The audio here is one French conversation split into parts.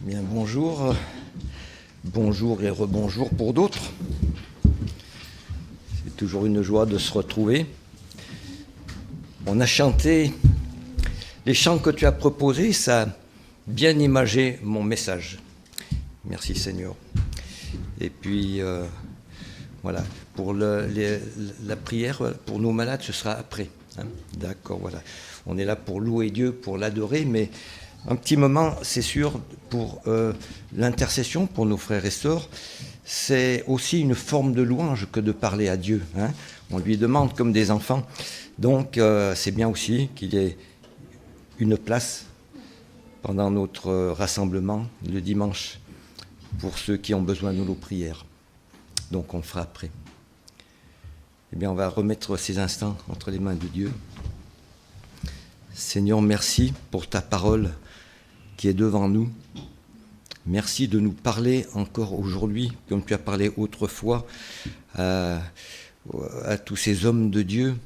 Bien, bonjour. Bonjour et rebonjour pour d'autres. C'est toujours une joie de se retrouver. On a chanté les chants que tu as proposés, ça a bien imagé mon message. Merci Seigneur. Et puis, voilà, pour la prière pour nos malades, ce sera après. Hein. D'accord, voilà. On est là pour louer Dieu, pour l'adorer, mais un petit moment, c'est sûr, pour l'intercession, pour nos frères et sœurs, c'est aussi une forme de louange que de parler à Dieu. Hein. On lui demande comme des enfants. Donc, c'est bien aussi qu'il y ait une place pendant notre rassemblement le dimanche pour ceux qui ont besoin de nos prières. Donc, on le fera après. Eh bien, on va remettre ces instants entre les mains de Dieu. Seigneur, merci pour ta parole qui est devant nous. Merci de nous parler encore aujourd'hui, comme tu as parlé autrefois, à tous ces hommes de Dieu,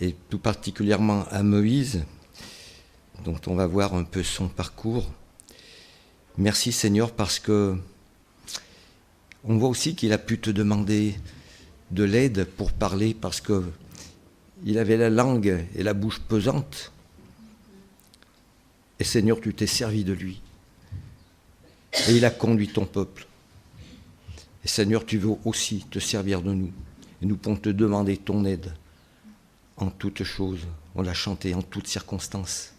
et tout particulièrement à Moïse, dont on va voir un peu son parcours. Merci Seigneur, parce que on voit aussi qu'il a pu te demander de l'aide pour parler, parce qu'il avait la langue et la bouche pesante. Et Seigneur, tu t'es servi de lui. Et il a conduit ton peuple. Et Seigneur, tu veux aussi te servir de nous. Et nous pouvons te demander ton aide en toutes choses. On l'a chanté en toutes circonstances.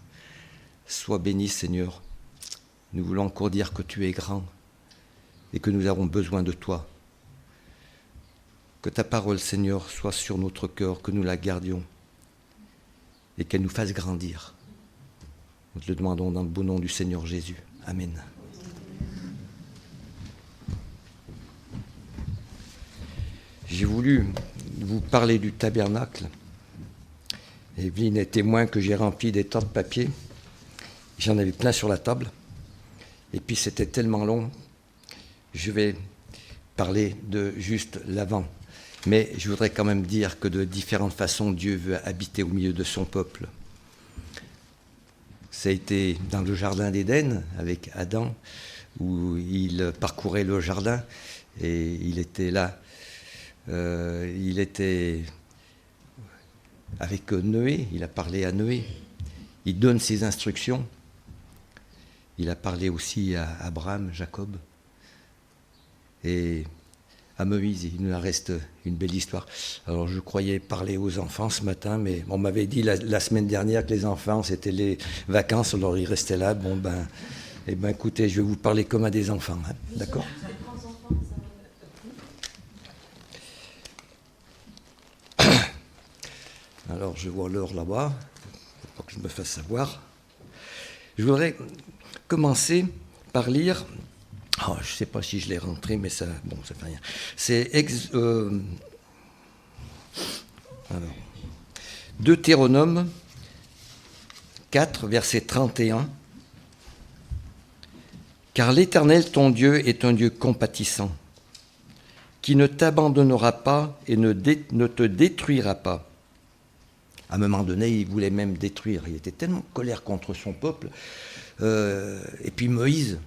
Sois béni, Seigneur. Nous voulons encore dire que tu es grand et que nous avons besoin de toi. Que ta parole, Seigneur, soit sur notre cœur, que nous la gardions et qu'elle nous fasse grandir. Nous te le demandons dans le beau nom du Seigneur Jésus. Amen. J'ai voulu vous parler du tabernacle. Evelyne est témoin que j'ai rempli des tas de papiers. J'en avais plein sur la table. Et puis c'était tellement long. Je vais parler de juste l'avant. Mais je voudrais quand même dire que de différentes façons, Dieu veut habiter au milieu de son peuple. Ça a été dans le jardin d'Éden avec Adam, où il parcourait le jardin et il était là. Il était avec Noé, il a parlé à Noé. Il donne ses instructions. Il a parlé aussi à Abraham, Jacob. Et à Moïse, il nous en reste une belle histoire. Alors je croyais parler aux enfants ce matin, mais on m'avait dit la semaine dernière que les enfants, c'était les vacances, alors ils restaient là. Bon ben, eh ben écoutez, je vais vous parler comme à des enfants, hein, d'accord ? Alors je vois l'heure là-bas, pour que je me fasse savoir. Je voudrais commencer par lire. Oh, je ne sais pas si je l'ai rentré, mais ça, bon, ça fait rien. C'est alors, Deutéronome 4, verset 31. Car l'Éternel, ton Dieu, est un Dieu compatissant, qui ne t'abandonnera pas et ne te détruira pas. À un moment donné, il voulait même détruire. Il était tellement en colère contre son peuple. Et puis Moïse,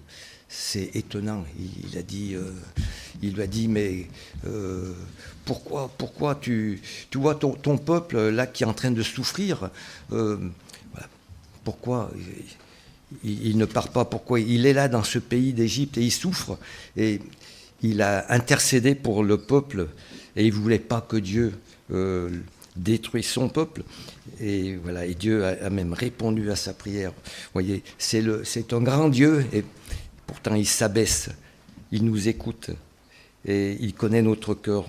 c'est étonnant. Il lui a dit, mais pourquoi tu vois ton peuple là qui est en train de souffrir, voilà, pourquoi il ne part pas, pourquoi il est là dans ce pays d'Égypte et il souffre. Et il a intercédé pour le peuple et il ne voulait pas que Dieu détruise son peuple. Et voilà, et Dieu a même répondu à sa prière. Vous voyez, c'est un grand Dieu et pourtant, il s'abaisse, il nous écoute et il connaît notre cœur.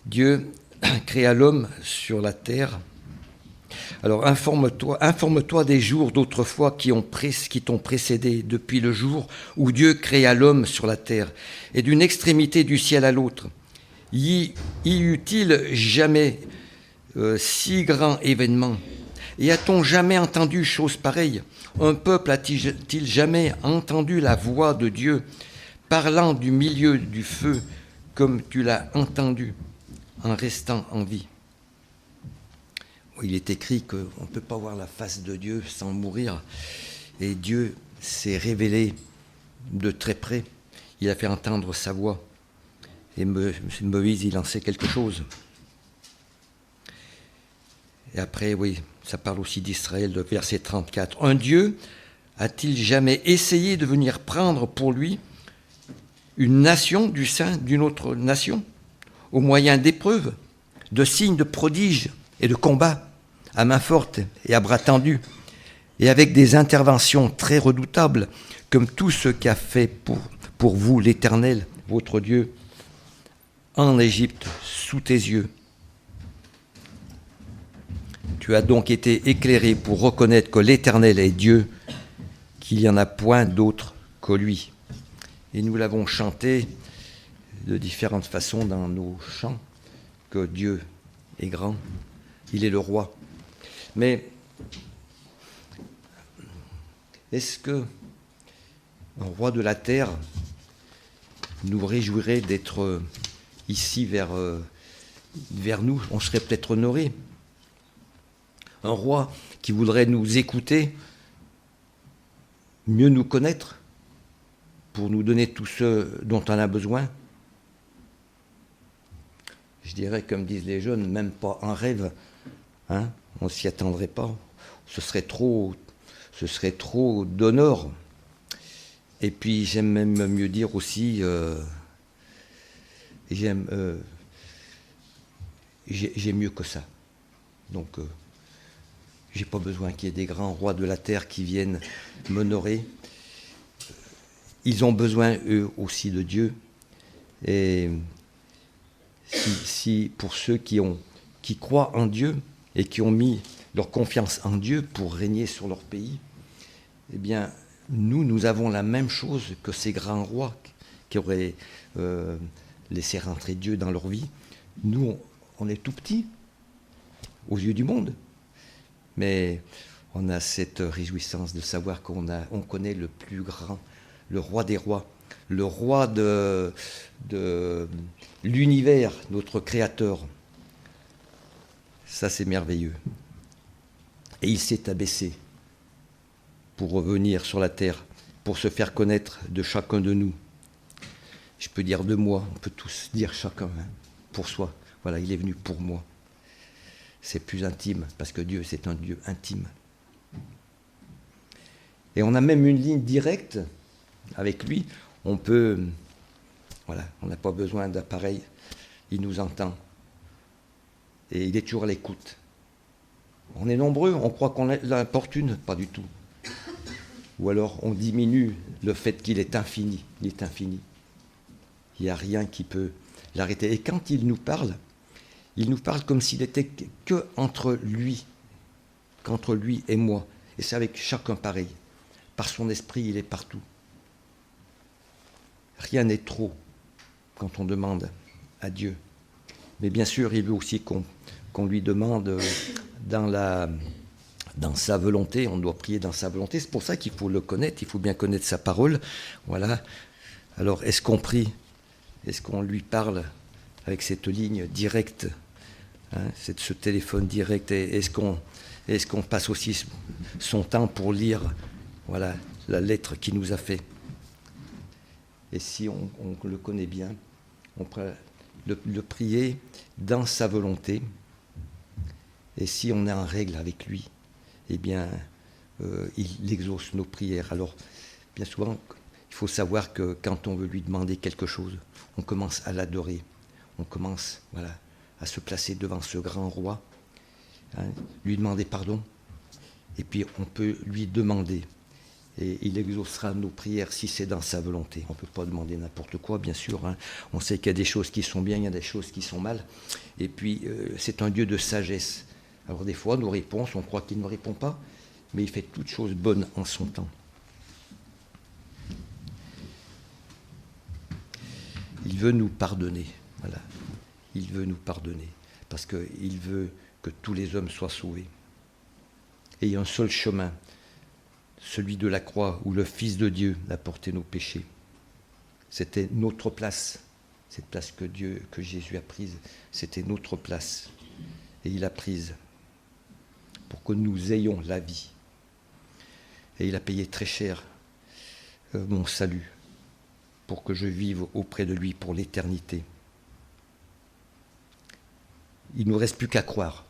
Dieu créa l'homme sur la terre. Alors, informe-toi des jours d'autrefois qui t'ont précédé depuis le jour où Dieu créa l'homme sur la terre et d'une extrémité du ciel à l'autre. Y eut-il jamais si grand événement ? Et a-t-on jamais entendu chose pareille ? Un peuple a-t-il jamais entendu la voix de Dieu parlant du milieu du feu comme tu l'as entendu en restant en vie ? il est écrit qu'on ne peut pas voir la face de Dieu sans mourir. Et Dieu s'est révélé de très près. Il a fait entendre sa voix. Et Moïse, il en sait quelque chose. Et après, oui, ça parle aussi d'Israël, le verset 34. Un Dieu a-t-il jamais essayé de venir prendre pour lui une nation du sein d'une autre nation, au moyen d'épreuves, de signes, de prodiges et de combats, à main forte et à bras tendus, et avec des interventions très redoutables, comme tout ce qu'a fait pour vous l'Éternel, votre Dieu, en Égypte, sous tes yeux. Tu as donc été éclairé pour reconnaître que l'Éternel est Dieu, qu'il n'y en a point d'autre que lui. Et nous l'avons chanté de différentes façons dans nos chants, que Dieu est grand, il est le roi. Mais est-ce que un roi de la terre nous réjouirait d'être ici vers nous? On serait peut-être honoré. Un roi qui voudrait nous écouter, mieux nous connaître, pour nous donner tout ce dont on a besoin. Je dirais, comme disent les jeunes, même pas un rêve. Hein, on ne s'y attendrait pas. Ce serait trop d'honneur. Et puis j'aime même mieux dire aussi, j'ai mieux que ça. Donc j'ai pas besoin qu'il y ait des grands rois de la terre qui viennent m'honorer. Ils ont besoin eux aussi de Dieu. Et si pour ceux qui croient en Dieu et qui ont mis leur confiance en Dieu pour régner sur leur pays, eh bien, nous avons la même chose que ces grands rois qui auraient laissé rentrer Dieu dans leur vie. Nous, on est tout petits aux yeux du monde, mais on a cette réjouissance de savoir qu'on connaît le plus grand, le roi des rois, le roi de l'univers, notre créateur. Ça, c'est merveilleux. Et il s'est abaissé pour revenir sur la terre, pour se faire connaître de chacun de nous. Je peux dire de moi, on peut tous dire chacun, hein, pour soi. Voilà, il est venu pour moi. C'est plus intime, parce que Dieu, c'est un Dieu intime. Et on a même une ligne directe avec lui. On peut, voilà, on n'a pas besoin d'appareil. Il nous entend. Et il est toujours à l'écoute. On est nombreux, on croit qu'on l'importune, pas du tout. Ou alors on diminue le fait qu'il est infini. Il est infini. Il n'y a rien qui peut l'arrêter. Et quand il nous parle comme s'il était que entre lui, qu'entre lui et moi. Et c'est avec chacun pareil. Par son esprit, il est partout. Rien n'est trop quand on demande à Dieu. Mais bien sûr, il veut aussi qu'on lui demande dans sa volonté. On doit prier dans sa volonté. C'est pour ça qu'il faut le connaître. Il faut bien connaître sa parole. Voilà. Alors, est-ce qu'on prie? Est-ce qu'on lui parle avec cette ligne directe, hein, ce téléphone direct? Est-ce qu'on passe aussi son temps pour lire, voilà, la lettre qu'il nous a fait? Et si on le connaît bien, on peut le prier dans sa volonté. Et si on est en règle avec lui, eh bien, il exauce nos prières. Alors, bien souvent, il faut savoir que quand on veut lui demander quelque chose, on commence à l'adorer. On commence, voilà, à se placer devant ce grand roi, hein, lui demander pardon. Et puis, on peut lui demander. Et il exaucera nos prières si c'est dans sa volonté. On ne peut pas demander n'importe quoi, bien sûr. Hein. On sait qu'il y a des choses qui sont bien, il y a des choses qui sont mal. Et puis, c'est un Dieu de sagesse. Alors des fois, nos réponses, on croit qu'il ne répond pas, mais il fait toutes choses bonnes en son temps. Il veut nous pardonner. Voilà. Il veut nous pardonner. Parce qu'il veut que tous les hommes soient sauvés. Et il y a un seul chemin, celui de la croix, où le Fils de Dieu a porté nos péchés. C'était notre place. Cette place que Jésus a prise, c'était notre place. Et il l'a prise. pour que nous ayons la vie. Et il a payé très cher mon salut, pour que je vive auprès de lui pour l'éternité. Il ne nous reste plus qu'à croire.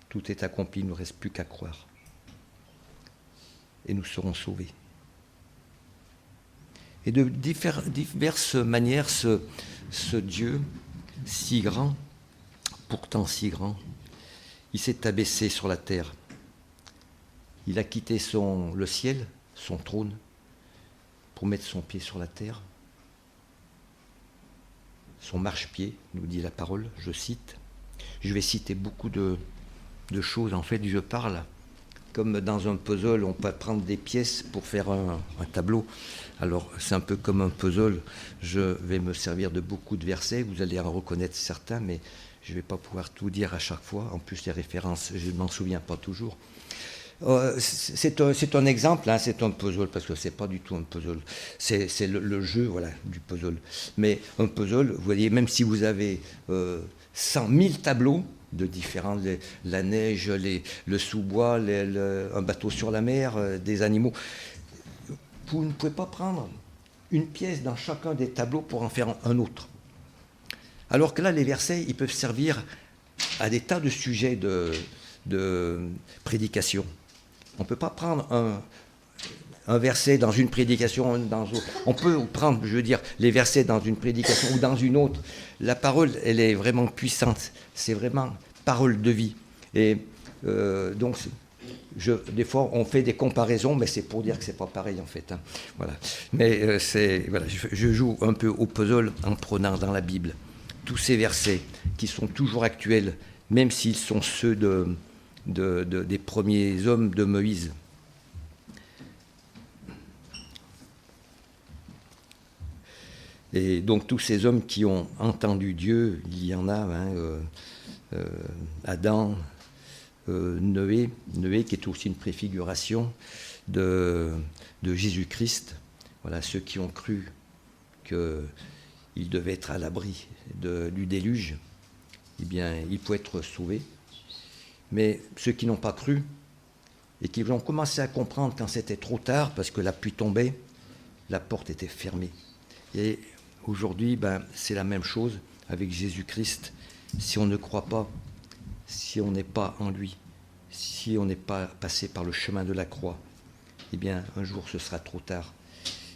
Tout est accompli, il ne nous reste plus qu'à croire. Et nous serons sauvés. Et de diverses manières, ce Dieu si grand, pourtant si grand, il s'est abaissé sur la terre. Il a quitté le ciel, son trône, pour mettre son pied sur la terre. Son marchepied, nous dit la parole, je cite. Je vais citer beaucoup de choses. En fait, je parle comme dans un puzzle, on peut prendre des pièces pour faire un tableau. Alors, c'est un peu comme un puzzle. Je vais me servir de beaucoup de versets. Vous allez en reconnaître certains, mais je ne vais pas pouvoir tout dire à chaque fois. En plus, les références, je ne m'en souviens pas toujours. C'est un exemple, hein, c'est un puzzle, parce que c'est pas du tout un puzzle. C'est le jeu, voilà, du puzzle. Mais un puzzle, vous voyez, même si vous avez 100 000 tableaux de différents, la neige, le sous-bois, un bateau sur la mer, des animaux, vous ne pouvez pas prendre une pièce dans chacun des tableaux pour en faire un autre. Alors que là, les versets, ils peuvent servir à des tas de sujets de prédication. On ne peut pas prendre un verset dans une prédication, dans autre. On peut prendre, je veux dire, les versets dans une prédication ou dans une autre. La parole, elle est vraiment puissante. C'est vraiment parole de vie. Et donc, des fois, on fait des comparaisons, mais c'est pour dire que c'est pas pareil en fait. Hein. Voilà. Mais voilà, je joue un peu au puzzle en prenant dans la Bible tous ces versets qui sont toujours actuels, même s'ils sont ceux des premiers hommes de Moïse. Et donc tous ces hommes qui ont entendu Dieu, il y en a, hein, Adam, Noé qui est aussi une préfiguration de Jésus-Christ. Voilà, ceux qui ont cru qu'il devait être à l'abri du déluge, eh bien, ils pouvaient être sauvés. Mais ceux qui n'ont pas cru et qui ont commencé à comprendre quand c'était trop tard, parce que la pluie tombait, la porte était fermée. Et aujourd'hui, c'est la même chose avec Jésus-Christ. Si on ne croit pas, si on n'est pas en lui, si on n'est pas passé par le chemin de la croix, eh bien, un jour, ce sera trop tard.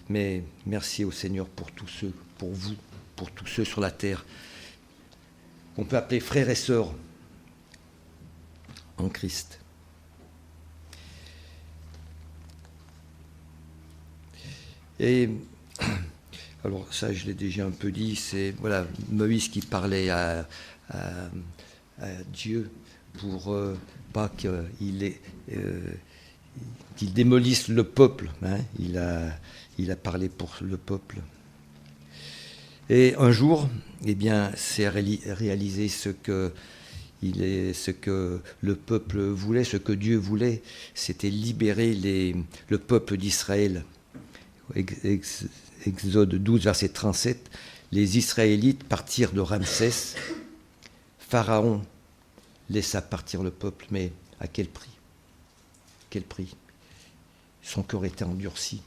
Mais merci au Seigneur pour tous ceux, pour vous, pour tous ceux sur la terre, qu'on peut appeler frères et sœurs en Christ. Et alors ça, je l'ai déjà un peu dit, c'est voilà Moïse qui parlait à Dieu pour pas qu'il démolisse le peuple. Hein. Il a parlé pour le peuple. Et un jour, eh bien, c'est réalisé ce que le peuple voulait, ce que Dieu voulait, c'était libérer le peuple d'Israël. Exode 12, verset 37, les Israélites partirent de Ramsès. Pharaon laissa partir le peuple, mais à quel prix? Quel prix? Son cœur était endurci.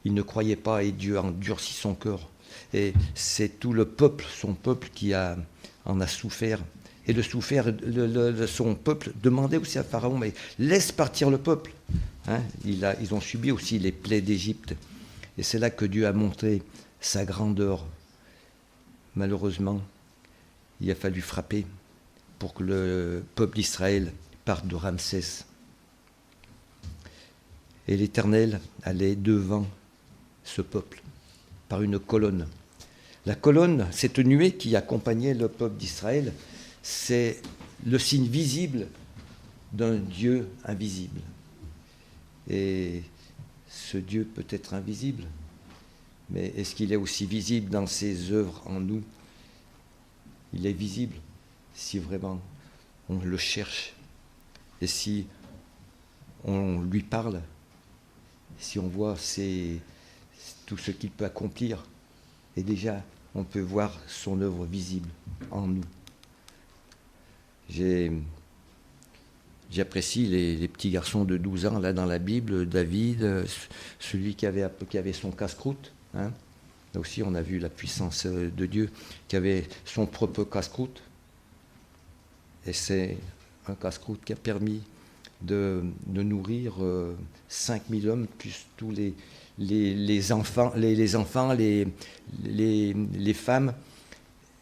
Il ne croyait pas et Dieu a endurci son cœur. Et c'est tout le peuple, son peuple, qui en a souffert. Et son peuple demandait aussi à Pharaon, mais laisse partir le peuple. Hein, ils ont subi aussi les plaies d'Égypte. Et c'est là que Dieu a montré sa grandeur. Malheureusement, il a fallu frapper pour que le peuple d'Israël parte de Ramsès. Et l'Éternel allait devant ce peuple par une colonne. La colonne, cette nuée qui accompagnait le peuple d'Israël, c'est le signe visible d'un Dieu invisible. Et ce Dieu peut être invisible, mais est-ce qu'il est aussi visible dans ses œuvres en nous? Il est visible si vraiment on le cherche et si on lui parle, si on voit tout ce qu'il peut accomplir. Et déjà, on peut voir son œuvre visible en nous. J'apprécie les petits garçons de 12 ans, là, dans la Bible, David, celui qui avait son casse-croûte. Hein. Là aussi, on a vu la puissance de Dieu, qui avait son propre casse-croûte. Et c'est un casse-croûte qui a permis de nourrir 5000 hommes, plus tous les enfants, les femmes.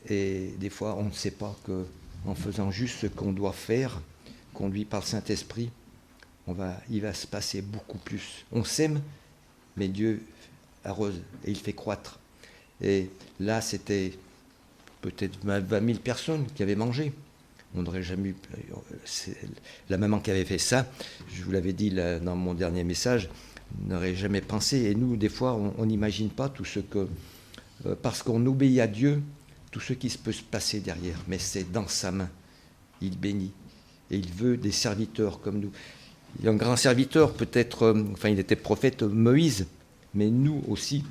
Et des fois, on ne sait pas qu'en faisant juste ce qu'on doit faire, conduit par le Saint-Esprit, il va se passer beaucoup plus. On sème, mais Dieu arrose et il fait croître. Et là, c'était peut-être 20 000 personnes qui avaient mangé. On n'aurait jamais eu. La maman qui avait fait ça, je vous l'avais dit là, dans mon dernier message, n'aurait jamais pensé. Et nous, des fois, on n'imagine pas tout ce que. Parce qu'on obéit à Dieu, tout ce qui peut se passer derrière. Mais c'est dans sa main. Il bénit. Et il veut des serviteurs comme nous. Il y a un grand serviteur, peut-être, il était prophète, Moïse, mais nous aussi,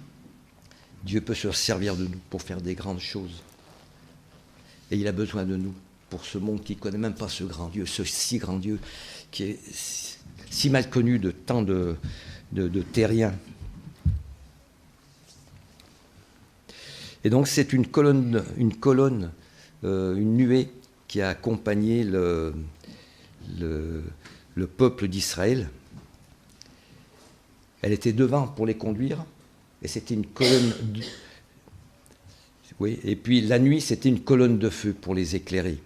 Dieu peut se servir de nous pour faire des grandes choses. Et il a besoin de nous pour ce monde qui ne connaît même pas ce grand Dieu, ce si grand Dieu, qui est si mal connu de tant de terriens. Et donc c'est une nuée qui a accompagné le peuple d'Israël. Elle était devant pour les conduire, et c'était une colonne. Oui, et puis la nuit, c'était une colonne de feu pour les éclairer.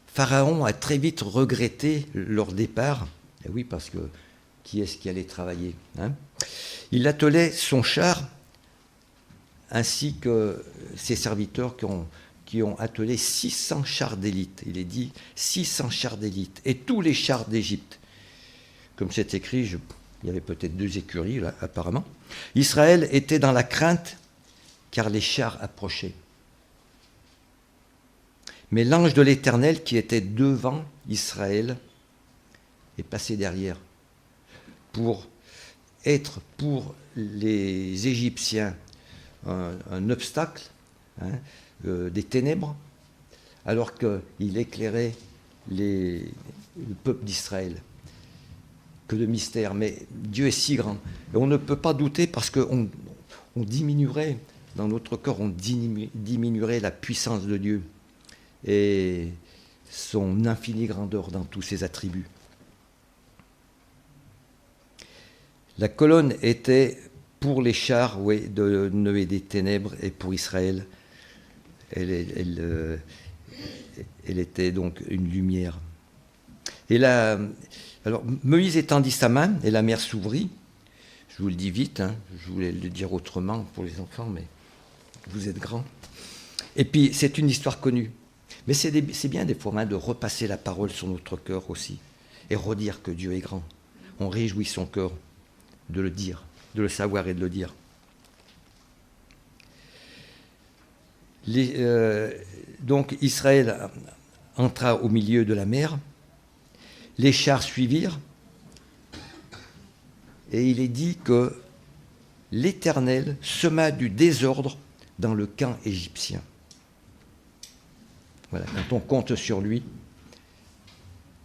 Pharaon a très vite regretté leur départ. Et oui, parce que qui est-ce qui allait travailler, hein? Il attelait son char, ainsi que ses serviteurs qui ont attelé 600 chars d'élite. Il est dit 600 chars d'élite, et tous les chars d'Égypte. Comme c'est écrit, il y avait peut-être 2 écuries, là, apparemment. Israël était dans la crainte, car les chars approchaient. Mais l'ange de l'Éternel, qui était devant Israël, est passé derrière, pour être pour les Égyptiens un obstacle, hein, des ténèbres, alors qu'il éclairait le peuple d'Israël. Que de mystère, mais Dieu est si grand. Et on ne peut pas douter parce qu'on diminuerait, dans notre cœur, on diminuerait la puissance de Dieu et son infinie grandeur dans tous ses attributs. La colonne était pour les chars, oui, de Noé des ténèbres, et pour Israël, elle était donc une lumière. Et là, alors Moïse étendit sa main et la mer s'ouvrit. Je vous le dis vite, hein, je voulais le dire autrement pour les enfants, mais vous êtes grands. Et puis c'est une histoire connue. Mais c'est bien des fois de repasser la parole sur notre cœur aussi et redire que Dieu est grand. On réjouit son cœur de le dire, de le savoir et de le dire. Donc Israël entra au milieu de la mer, les chars suivirent, et il est dit que l'Éternel sema du désordre dans le camp égyptien. Voilà, quand on compte sur lui,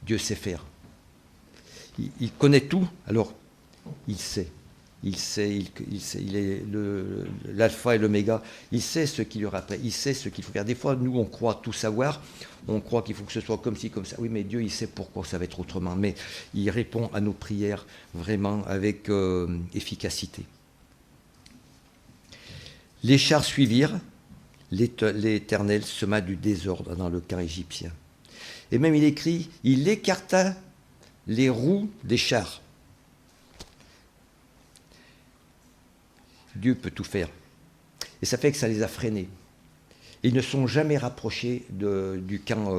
Dieu sait faire. Il connaît tout, alors il sait. Il est l'alpha et l'oméga. Il sait ce qu'il y aura après. Il sait ce qu'il faut faire. Des fois, nous, on croit tout savoir. On croit qu'il faut que ce soit comme ci, comme ça. Oui, mais Dieu, il sait pourquoi ça va être autrement. Mais il répond à nos prières vraiment avec efficacité. Les chars suivirent. L'Éternel sema du désordre dans le camp égyptien. Et même il écrit, il écarta les roues des chars. Dieu peut tout faire. Et ça fait que ça les a freinés. Ils ne sont jamais rapprochés du camp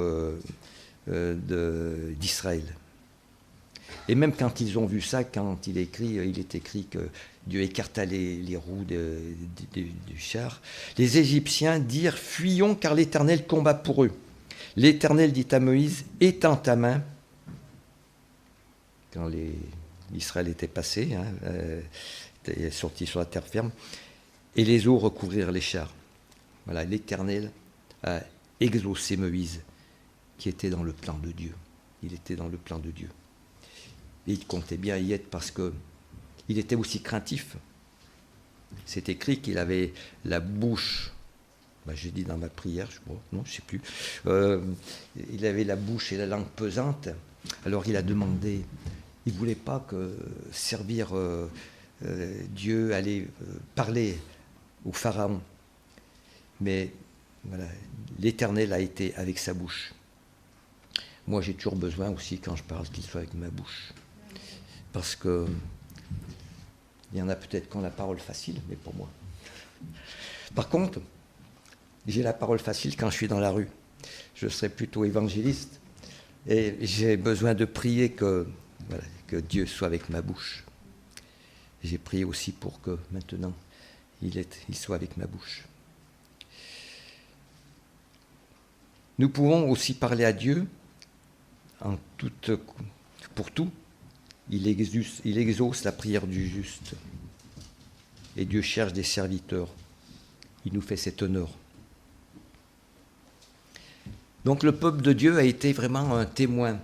d'Israël. Et même quand ils ont vu ça, quand il est écrit que Dieu écarta les roues du char, les Égyptiens dirent « Fuyons, car l'Éternel combat pour eux. » L'Éternel dit à Moïse « Étends ta main. » Quand Israël était passé, était sorti sur la terre ferme, et les eaux recouvrirent les chars. Voilà, l'Éternel a exaucé Moïse qui était dans le plan de Dieu. Il était dans le plan de Dieu. Et il comptait bien y être parce qu'il était aussi craintif. C'est écrit qu'il avait la bouche, j'ai dit dans ma prière, je ne sais plus, il avait la bouche et la langue pesante. Alors il a demandé, il ne voulait pas que servir Dieu, aller parler au Pharaon. Mais voilà, l'Éternel a été avec sa bouche. Moi, j'ai toujours besoin aussi, quand je parle, qu'il soit avec ma bouche. Parce que il y en a peut-être qui ont la parole facile, mais pour moi. Par contre, j'ai la parole facile quand je suis dans la rue. Je serai plutôt évangéliste. Et j'ai besoin de prier que Dieu soit avec ma bouche. J'ai prié aussi pour que maintenant, il soit avec ma bouche. Nous pouvons aussi parler à Dieu pour tout. Il exauce la prière du juste. Et Dieu cherche des serviteurs. Il nous fait cet honneur. Donc le peuple de Dieu a été vraiment un témoin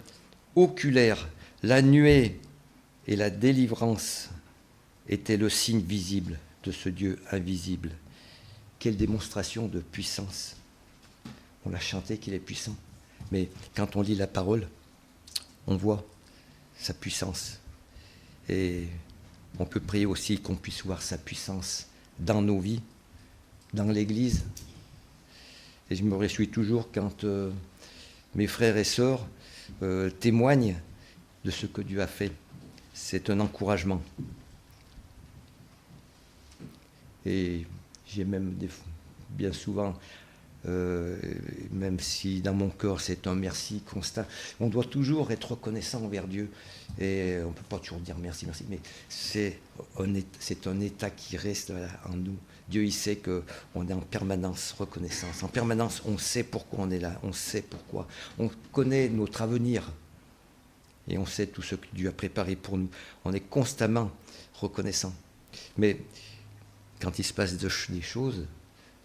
oculaire. La nuée et la délivrance étaient le signe visible de ce Dieu invisible. Quelle démonstration de puissance. On a chanté qu'il est puissant. Mais quand on lit la parole, on voit sa puissance. Et on peut prier aussi qu'on puisse voir sa puissance dans nos vies, dans l'Église. Et je me réjouis toujours quand mes frères et sœurs témoignent de ce que Dieu a fait. C'est un encouragement. Et j'ai même bien souvent, même si dans mon cœur c'est un merci constant, on doit toujours être reconnaissant envers Dieu. Et on ne peut pas toujours dire merci, mais c'est un état qui reste en nous. Dieu, il sait qu'on est en permanence reconnaissance. En permanence, on sait pourquoi on est là, on sait pourquoi. On connaît notre avenir et on sait tout ce que Dieu a préparé pour nous. On est constamment reconnaissant. Mais quand il se passe des choses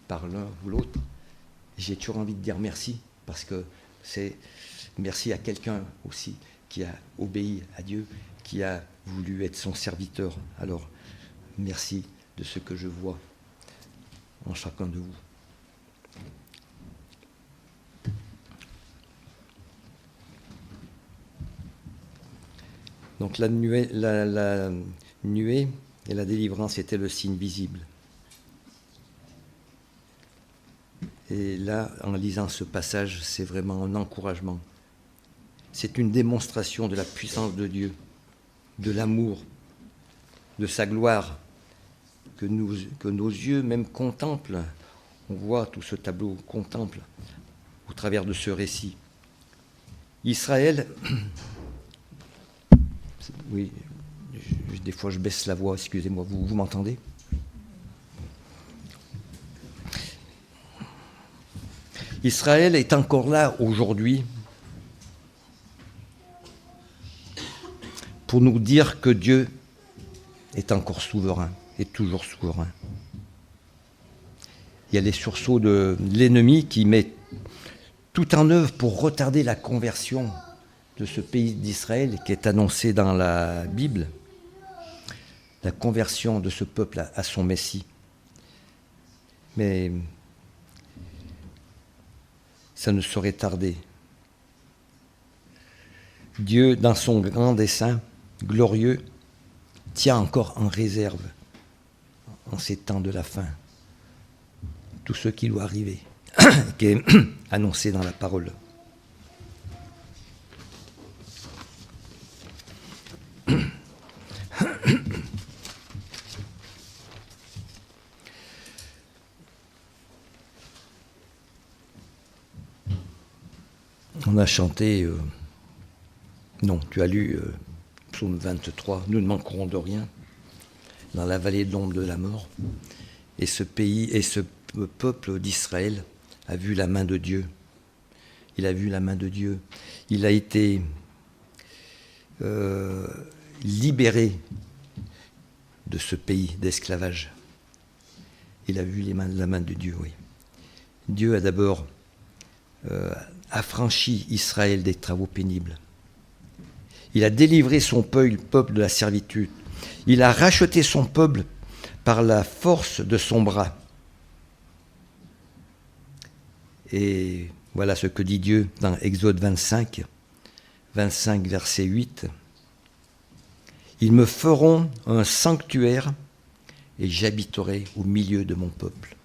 par l'un ou l'autre, j'ai toujours envie de dire merci, parce que c'est merci à quelqu'un aussi qui a obéi à Dieu, qui a voulu être son serviteur. Alors, merci de ce que je vois en chacun de vous. Donc la nuée et la délivrance étaient le signe visible. Et là, en lisant ce passage, c'est vraiment un encouragement. C'est une démonstration de la puissance de Dieu, de l'amour, de sa gloire, que nos yeux même contemplent. On voit tout ce tableau, contemple au travers de ce récit. Israël, oui, des fois je baisse la voix, excusez-moi, vous m'entendez ? Israël est encore là aujourd'hui pour nous dire que Dieu est encore souverain, est toujours souverain. Il y a les sursauts de l'ennemi qui met tout en œuvre pour retarder la conversion de ce pays d'Israël qui est annoncé dans la Bible, la conversion de ce peuple à son Messie. Mais ça ne saurait tarder. Dieu, dans son grand dessein glorieux, tient encore en réserve, en ces temps de la fin, tout ce qui doit arriver, qui est annoncé dans la parole. On a chanté, non, tu as lu Psaume 23, nous ne manquerons de rien, dans la vallée de l'ombre de la mort. Et ce pays et ce peuple d'Israël a vu la main de Dieu. Il a vu la main de Dieu. Il a été libéré de ce pays d'esclavage. Il a vu la main de Dieu, oui. Dieu a d'abord affranchi Israël des travaux pénibles. Il a délivré son peuple de la servitude. Il a racheté son peuple par la force de son bras. Et voilà ce que dit Dieu dans Exode 25 verset 8. Ils me feront un sanctuaire et j'habiterai au milieu de mon peuple.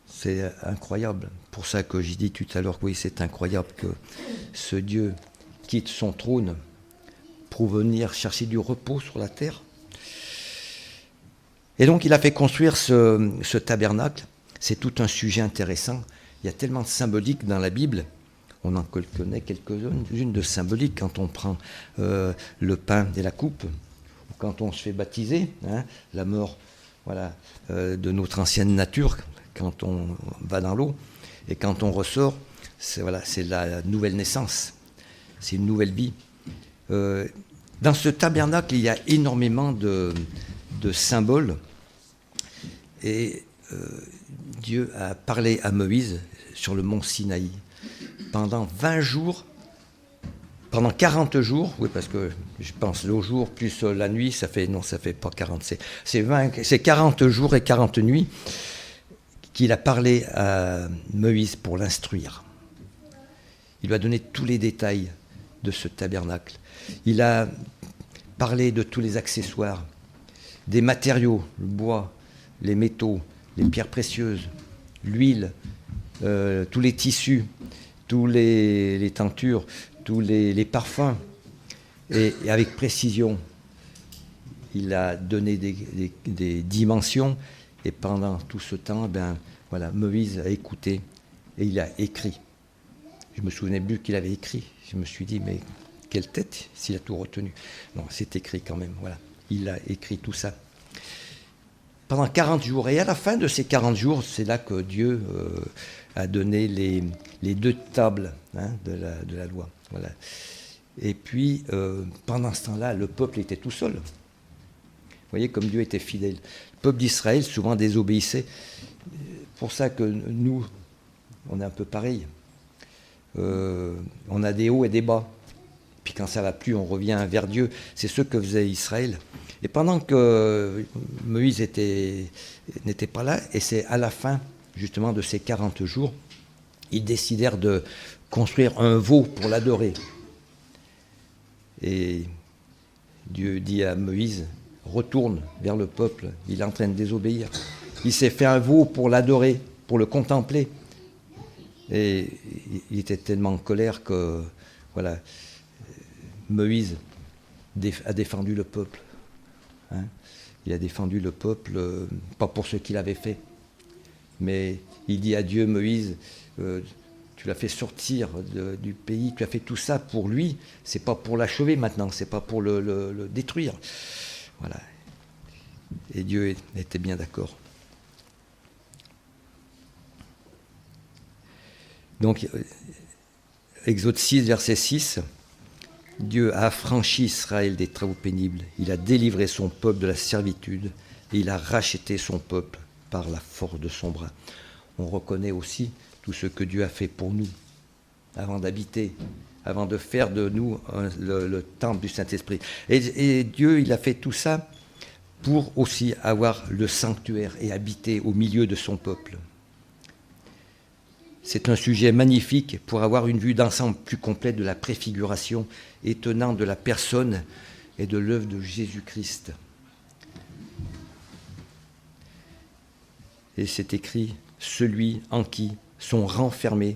C'est incroyable. Pour ça que j'ai dit tout à l'heure que oui, c'est incroyable que ce Dieu quitte son trône pour venir chercher du repos sur la terre. Et donc il a fait construire ce tabernacle. C'est tout un sujet intéressant. Il y a tellement de symbolique dans la Bible. On en connaît quelques-unes de symboliques quand on prend le pain et la coupe, ou quand on se fait baptiser, la mort de notre ancienne nature, quand on va dans l'eau, et quand on ressort, c'est la nouvelle naissance, c'est une nouvelle vie. Dans ce tabernacle, il y a énormément de symboles, et Dieu a parlé à Moïse sur le mont Sinaï. Pendant 20 jours, pendant 40 jours, oui, parce que je pense le jour plus la nuit, ça fait pas 40, c'est 40 jours et 40 nuits qu'il a parlé à Moïse pour l'instruire. Il lui a donné tous les détails de ce tabernacle. Il a parlé de tous les accessoires, des matériaux, le bois, les métaux, les pierres précieuses, l'huile, tous les tissus, tous les tentures, tous les parfums. Et avec précision, il a donné des dimensions. Et pendant tout ce temps, Moïse a écouté et il a écrit. Je me souvenais plus qu'il avait écrit. Je me suis dit, mais quelle tête s'il a tout retenu. Non, c'est écrit quand même. Voilà. Il a écrit tout ça. Pendant 40 jours. Et à la fin de ces 40 jours, c'est là que Dieu a donné les 2 tables de la loi. Voilà. Et puis, pendant ce temps-là, le peuple était tout seul. Vous voyez comme Dieu était fidèle. Le peuple d'Israël souvent désobéissait. Pour ça que nous, on est un peu pareil. On a des hauts et des bas. Puis quand ça ne va plus, on revient vers Dieu. C'est ce que faisait Israël. Et pendant que Moïse n'était pas là, et c'est à la fin, justement, de ces 40 jours, ils décidèrent de construire un veau pour l'adorer. Et Dieu dit à Moïse, retourne vers le peuple, il est en train de désobéir. Il s'est fait un veau pour l'adorer, pour le contempler. Et il était tellement en colère que, Moïse a défendu le peuple. Il a défendu le peuple, pas pour ce qu'il avait fait, mais il dit à Dieu, Moïse, tu l'as fait sortir du pays, tu as fait tout ça pour lui, c'est pas pour l'achever maintenant, c'est pas pour le détruire. Voilà. Et Dieu était bien d'accord. Donc, Exode 6, verset 6, Dieu a affranchi Israël des travaux pénibles, il a délivré son peuple de la servitude et il a racheté son peuple par la force de son bras. On reconnaît aussi tout ce que Dieu a fait pour nous, avant d'habiter, avant de faire de nous le temple du Saint-Esprit. Et Dieu, il a fait tout ça pour aussi avoir le sanctuaire et habiter au milieu de son peuple. C'est un sujet magnifique pour avoir une vue d'ensemble plus complète de la préfiguration étonnante de la personne et de l'œuvre de Jésus-Christ. Et c'est écrit, celui en qui sont renfermés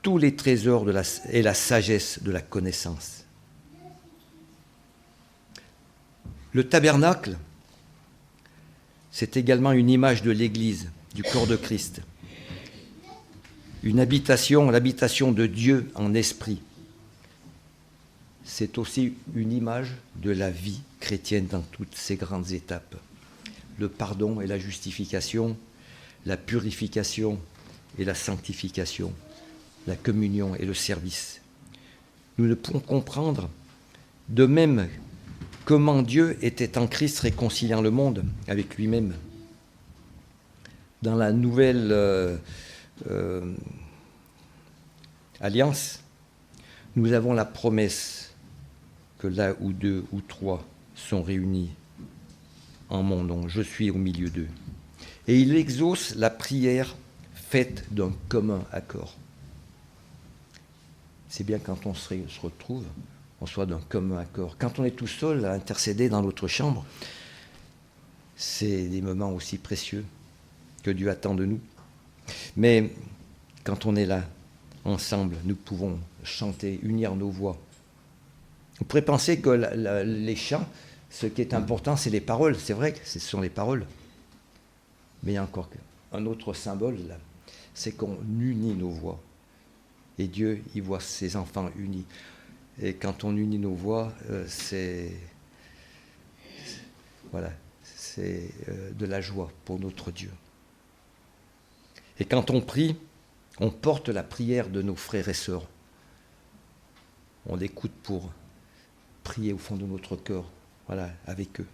tous les trésors et la sagesse de la connaissance. Le tabernacle, c'est également une image de l'Église, du corps de Christ. Une habitation, l'habitation de Dieu en esprit. C'est aussi une image de la vie chrétienne dans toutes ses grandes étapes. Le pardon et la justification, la purification et la sanctification, la communion et le service. Nous ne pouvons comprendre de même comment Dieu était en Christ réconciliant le monde avec lui-même. Dans la nouvelle alliance, nous avons la promesse que là où 2 ou 3 sont réunis en mon nom, je suis au milieu d'eux. Et il exauce la prière faite d'un commun accord. C'est bien quand on se retrouve, on soit d'un commun accord. Quand on est tout seul à intercéder dans notre chambre, c'est des moments aussi précieux que Dieu attend de nous. Mais quand on est là, ensemble, nous pouvons chanter, unir nos voix. On pourrait penser que les chants, ce qui est important, c'est les paroles. C'est vrai que ce sont les paroles. Mais il y a encore un autre symbole, là, c'est qu'on unit nos voix. Et Dieu, il voit ses enfants unis. Et quand on unit nos voix, c'est de la joie pour notre Dieu. Et quand on prie, on porte la prière de nos frères et sœurs. On l'écoute pour prier au fond de notre cœur, avec eux.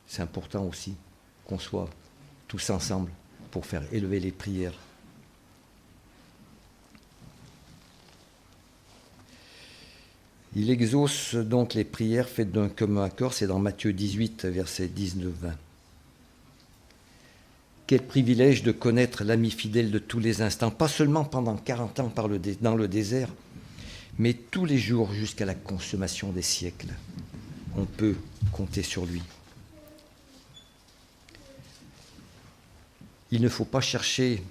C'est important aussi qu'on soit tous ensemble pour faire élever les prières. Il exauce donc les prières faites d'un commun accord, c'est dans Matthieu 18, versets 19-20. Quel privilège de connaître l'ami fidèle de tous les instants, pas seulement pendant 40 ans dans le désert, mais tous les jours jusqu'à la consommation des siècles. On peut compter sur lui. Il ne faut pas chercher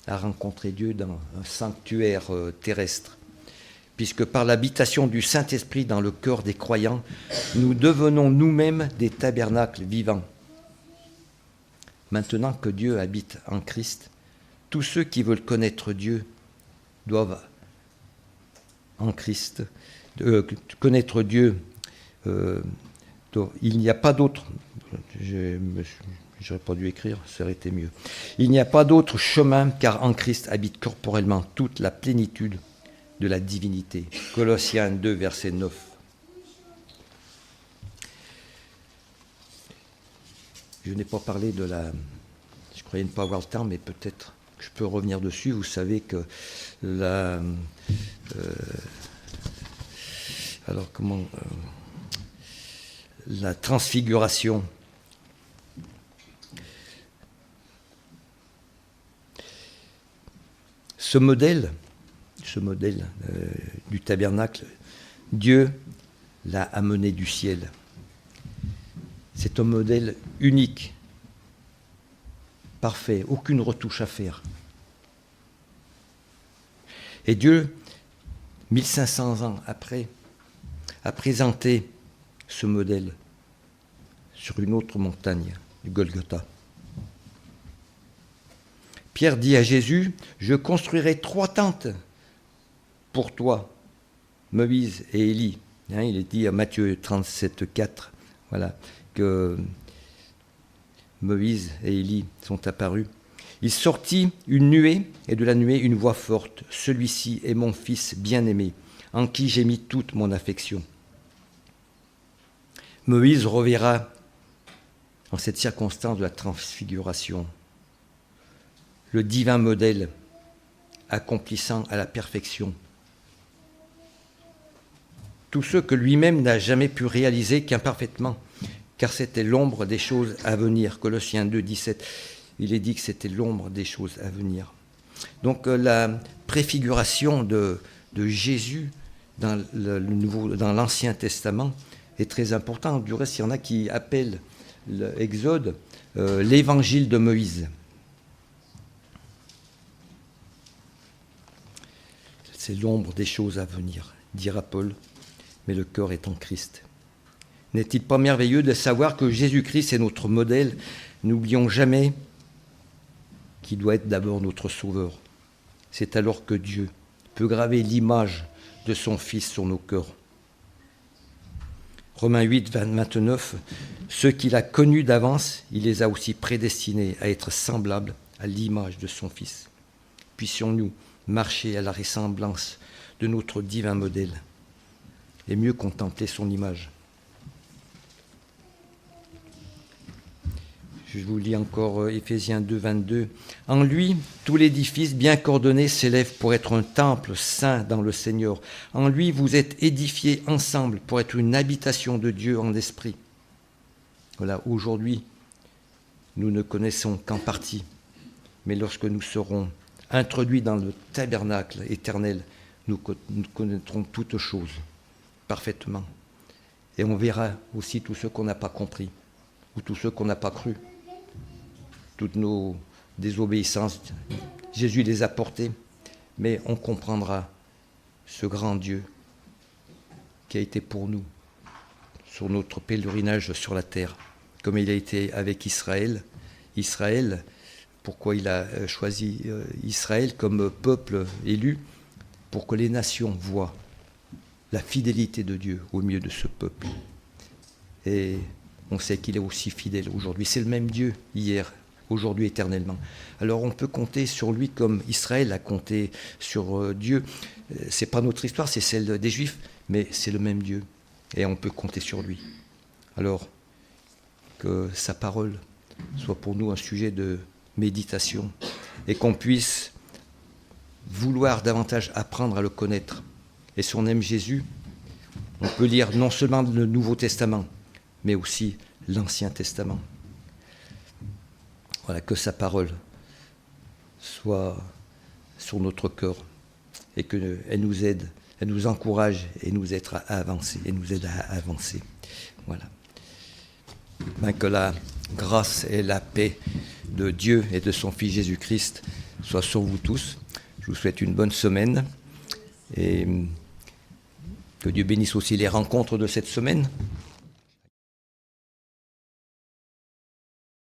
à rencontrer Dieu dans un sanctuaire terrestre, puisque par l'habitation du Saint-Esprit dans le cœur des croyants, nous devenons nous-mêmes des tabernacles vivants. Maintenant que Dieu habite en Christ, tous ceux qui veulent connaître Dieu doivent en Christ connaître Dieu. Il n'y a pas d'autre. J'aurais pas dû écrire, ça aurait été mieux. Il n'y a pas d'autre chemin, car en Christ habite corporellement toute la plénitude de la divinité. Colossiens 2, verset 9. Je n'ai pas parlé de la... Je croyais ne pas avoir le temps, mais peut-être que je peux revenir dessus. Vous savez que la... la transfiguration... Ce modèle du tabernacle, Dieu l'a amené du ciel. C'est un modèle unique, parfait, aucune retouche à faire. Et Dieu, 1500 ans après, a présenté ce modèle sur une autre montagne, du Golgotha. Pierre dit à Jésus, « Je construirai 3 tentes pour toi, Moïse et Élie. » Il est dit à Matthieu 37, 4, que Moïse et Élie sont apparus. Il sortit une nuée, et de la nuée une voix forte. « Celui-ci est mon fils bien-aimé, en qui j'ai mis toute mon affection. » Moïse reverra en cette circonstance de la transfiguration le divin modèle accomplissant à la perfection tout ce que lui-même n'a jamais pu réaliser qu'imparfaitement, car c'était l'ombre des choses à venir. Colossiens 2, 17, il est dit que c'était l'ombre des choses à venir. Donc la préfiguration de Jésus dans l'Ancien Testament est très importante. Du reste, il y en a qui appellent l'Exode l'évangile de Moïse. C'est l'ombre des choses à venir, dira Paul, mais le cœur est en Christ. N'est-il pas merveilleux de savoir que Jésus-Christ est notre modèle? N'oublions jamais qu'il doit être d'abord notre Sauveur. C'est alors que Dieu peut graver l'image de son Fils sur nos cœurs. Romains 8, 29, ceux qu'il a connus d'avance, il les a aussi prédestinés à être semblables à l'image de son Fils. Puissions-nous marcher à la ressemblance de notre divin modèle et mieux contempler son image. Je vous lis encore Éphésiens 2, 22. En lui, tout l'édifice bien coordonné s'élève pour être un temple saint dans le Seigneur. En lui, vous êtes édifiés ensemble pour être une habitation de Dieu en esprit. Voilà, aujourd'hui, nous ne connaissons qu'en partie. Mais lorsque nous serons introduits dans le tabernacle éternel, nous connaîtrons toutes choses parfaitement. Et on verra aussi tout ce qu'on n'a pas compris, ou tout ce qu'on n'a pas cru. Toutes nos désobéissances, Jésus les a portées, mais on comprendra ce grand Dieu qui a été pour nous sur notre pèlerinage sur la terre, comme il a été avec Israël. Israël, pourquoi il a choisi Israël comme peuple élu? Pour que les nations voient la fidélité de Dieu au milieu de ce peuple. Et on sait qu'il est aussi fidèle aujourd'hui. C'est le même Dieu hier, aujourd'hui, éternellement. Alors on peut compter sur lui comme Israël a compté sur Dieu. C'est pas notre histoire, c'est celle des Juifs, mais c'est le même Dieu. Et on peut compter sur lui. Alors que sa parole soit pour nous un sujet de méditation et qu'on puisse vouloir davantage apprendre à le connaître. Et si on aime Jésus, on peut lire non seulement le Nouveau Testament, mais aussi l'Ancien Testament. Voilà, que sa parole soit sur notre cœur et qu'elle nous aide, elle nous encourage et nous aide à avancer, Voilà. Que la grâce et la paix de Dieu et de son Fils Jésus-Christ soient sur vous tous. Je vous souhaite une bonne semaine et que Dieu bénisse aussi les rencontres de cette semaine.